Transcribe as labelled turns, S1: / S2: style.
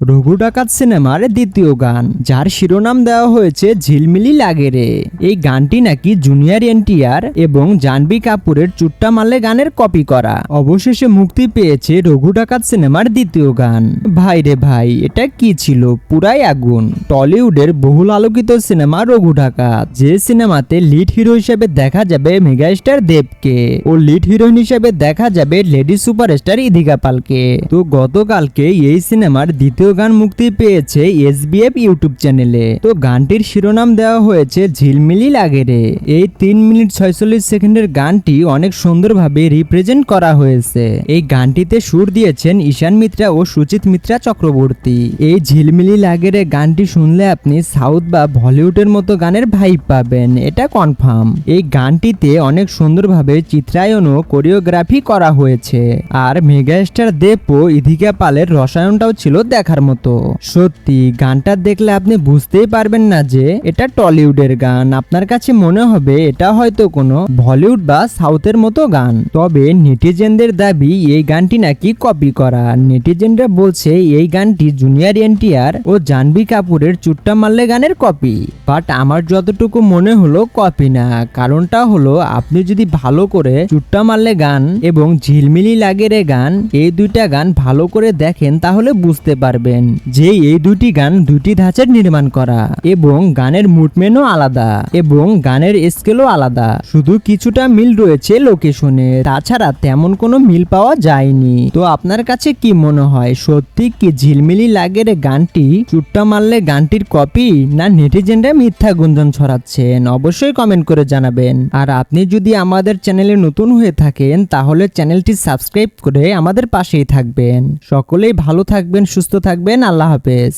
S1: রঘু ডাকাত সিনেমার দ্বিতীয় গান, যার শিরোনাম দেওয়া হয়েছে ঝিলমিলি লাগে রে। এই গানটি নাকি জুনিয়র এনটিআর এবং জাহ্নবী কাপুরের চুট্টা মারলে গানের কপি করা। অবশেষে মুক্তি পেয়েছে রঘু ডাকাত সিনেমার দ্বিতীয় গান। ভাই রে ভাই, এটা কি ছিল? পুরাই আগুন। টলিউডের বহুল আলোকিত সিনেমা রঘু ডাকাত, যে সিনেমাতে লিড হিরো হিসেবে দেখা যাবে মেগাস্টার দেবকে ও লিড হিরোইন হিসেবে দেখা যাবে লেডি সুপারস্টার ইদিকা পালকে। তো গতকালকে এই সিনেমার দ্বিতীয় গান মুক্তি পেয়েছে এসবিএফ ইউটিউব চ্যানেলে। তো গানটির শিরোনাম দেওয়া হয়েছে ঝিলমিলি লাগে রে। এই 3 মিনিট 46 সেকেন্ডের গানটি অনেক সুন্দরভাবে রিপ্রেজেন্ট করা হয়েছে। এই গানটিতে সুর দিয়েছেন ঈশান মিত্রা ও সুচিত মিত্রা চক্রবর্তী। এই ঝিলমিলি লাগে রে গানটি শুনলে আপনি সাউথ বা বলিউডের মতো গানের ভাইব পাবেন, এটা কনফার্ম। এই গানটিতে অনেক সুন্দরভাবে চিত্রায়ন ও কোরিওগ্রাফি করা হয়েছে। আর মেগাস্টার দেব ও ইদিকা পালের রসায়নটাও ছিল দেখার মতো। সত্যি গানটা দেখলে আপনি বুঝতেই পারবেন না যে এটা টলিউডের গান। আপনার কাছে মনে হবে এটা হয়তো কোনো বলিউড বা সাউথের মতো গান। তবে নেটিজেনদের দাবি এই গানটি নাকি কপি করা। নেটিজেনরা বলছে এই গানটি জুনিয়র এনটিআর ও জাহ্নবী কাপুরের চুট্টা মারলে গানের কপি। বাট আমার যতটুকু মনে হলো কপি না। কারণটা হলো, আপনি যদি ভালো করে চুট্টা মারলে গান এবং ঝিলমিলি লাগে রে গান, এই দুইটা গান ভালো করে দেখেন তাহলে বুঝতে পারবেন যে এই দুটি গান দুটি ধাঁচের নির্মাণ করা এবং গানের মুভমেন্টও আলাদা এবং গানের স্কেলও আলাদা। শুধু কিছুটা মিল রয়েছে লোকেশনে, তাছাড়া তেমন কোনো মিল পাওয়া যায়নি। তো আপনার কাছে কি মনে হয়, সত্যি কি ঝিলমিলি লাগে রে গানটি চুট্টা মারলে গানটির কপি, না নেটিজেনরা মিথ্যা গুঞ্জন ছড়াচ্ছেন? অবশ্যই কমেন্ট করে জানাবেন। আর আপনি যদি আমাদের চ্যানেলে নতুন হয়ে থাকেন তাহলে চ্যানেলটি সাবস্ক্রাইব করে আমাদের পাশেই থাকবেন। সকলেই ভালো থাকবেন, সুস্থ থাকবেন। আল্লাহ হাফেজ।